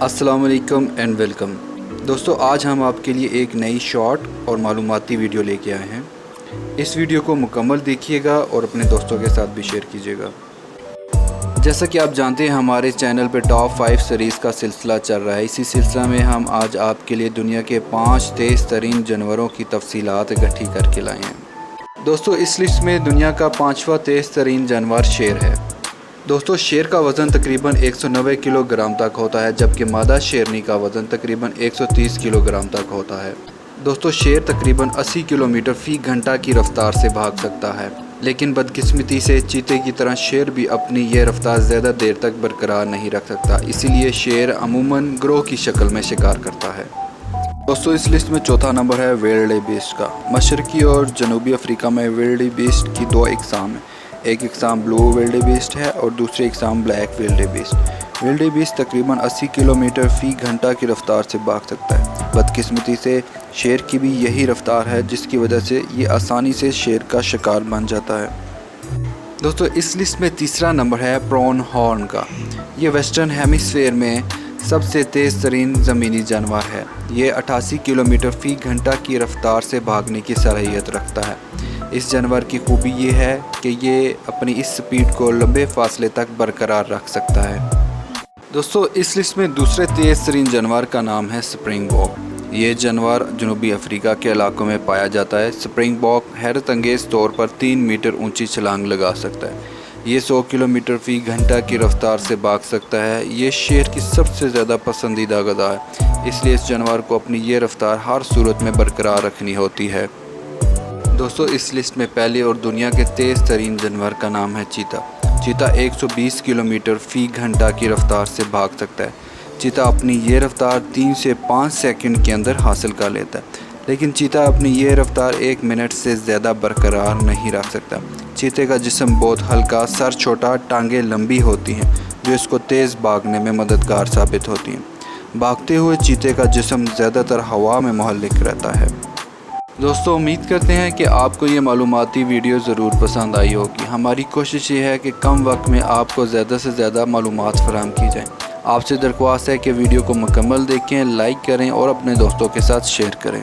अस्सलाम वालेकुम and welcome. दोस्तों, आज हम आपके लिए एक नई शॉर्ट और मालूमाती वीडियो लेके आए हैं। इस वीडियो को मुकम्मल देखिएगा और अपने दोस्तों के साथ भी शेयर कीजिएगा। जैसा कि आप जानते हैं, हमारे चैनल पे टॉप 5 सीरीज़ का सिलसिला चल रहा है। इसी सिलसिला में हम आज आपके लिए दुनिया के 5 तेज़ तरीन जानवरों की तफसीलात इकट्ठी करके लाए हैं। दोस्तों, इस लिस्ट में दुनिया का 5वां तेज़ तरीन जानवर शेर है। दोस्तों, शेर का वज़न तकरीबन 190 किलोग्राम तक होता है, जबकि मादा शेरनी का वज़न तकरीबन 130 किलोग्राम तक होता है। दोस्तों, शेर तकरीबन 80 किलोमीटर फ़ी घंटा की रफ्तार से भाग सकता है, लेकिन बदकिस्मती से चीते की तरह शेर भी अपनी यह रफ्तार ज़्यादा देर तक बरकरार नहीं रख सकता। इसीलिए शेर अमूमन ग्रोह की शक्ल में शिकार करता है। दोस्तों, इस लिस्ट में चौथा नंबर है विल्डेबीस्ट का। मशरकी और जनूबी अफ्रीका में विल्डेबीस्ट की 2 इकसाम हैं। एक इकसाम ब्लू विल्डेबीस्ट है और दूसरी इकसाम ब्लैक विल्डेबीस्ट। विल्डेबीस्ट तकरीबन 80 किलोमीटर फ़ी घंटा की रफ्तार से भाग सकता है। बदकिस्मती से शेर की भी यही रफ्तार है, जिसकी वजह से ये आसानी से शेर का शिकार बन जाता है। दोस्तों, इस लिस्ट में तीसरा नंबर है प्रॉन हॉर्न का। ये वेस्टर्न हेमिस्फेयर में सबसे तेज़ तरीन ज़मीनी जानवर है। ये 88 किलोमीटर फ़ी घंटा की रफ्तार से भागने की सलाहियत रखता है। इस जानवर की खूबी ये है कि ये अपनी इस स्पीड को लंबे फासले तक बरकरार रख सकता है। दोस्तों, इस लिस्ट में दूसरे तेज़ तरीन जानवर का नाम है स्प्रिंगबॉक। ये जानवर जनूबी अफ्रीका के इलाकों में पाया जाता है। स्प्रिंगबॉक हैरत अंगेज़ तौर पर 3 मीटर ऊंची छलांग लगा सकता है। ये 100 किलोमीटर फ़ी घंटा की रफ्तार से भाग सकता है। ये शेर की सबसे ज़्यादा पसंदीदा गधा है, इसलिए इस जानवर को अपनी ये रफ्तार हर सूरत में बरकरार रखनी होती है। दोस्तों, इस लिस्ट में पहले और दुनिया के तेज़ तरीन जानवर का नाम है चीता। चीता 120 किलोमीटर फ़ी घंटा की रफ्तार से भाग सकता है। चीता अपनी ये रफ्तार 3 से 5 सेकंड के अंदर हासिल कर लेता है, लेकिन चीता अपनी ये रफ्तार 1 मिनट से ज़्यादा बरकरार नहीं रख सकता। चीते का जिस्म बहुत हल्का, सर छोटा, टांगें लंबी होती हैं, जो इसको तेज़ भागने में मददगार साबित होती हैं। भागते हुए चीते का जिस्म ज़्यादातर हवा में मुहल्लिक रहता है। दोस्तों, उम्मीद करते हैं कि आपको ये मालूमाती वीडियो ज़रूर पसंद आई होगी। हमारी कोशिश ये है कि कम वक्त में आपको ज़्यादा से ज़्यादा मालूमात फराहम की जाएँ। आपसे दरख्वास्त है कि वीडियो को मुकम्मल देखें, लाइक करें और अपने दोस्तों के साथ शेयर करें।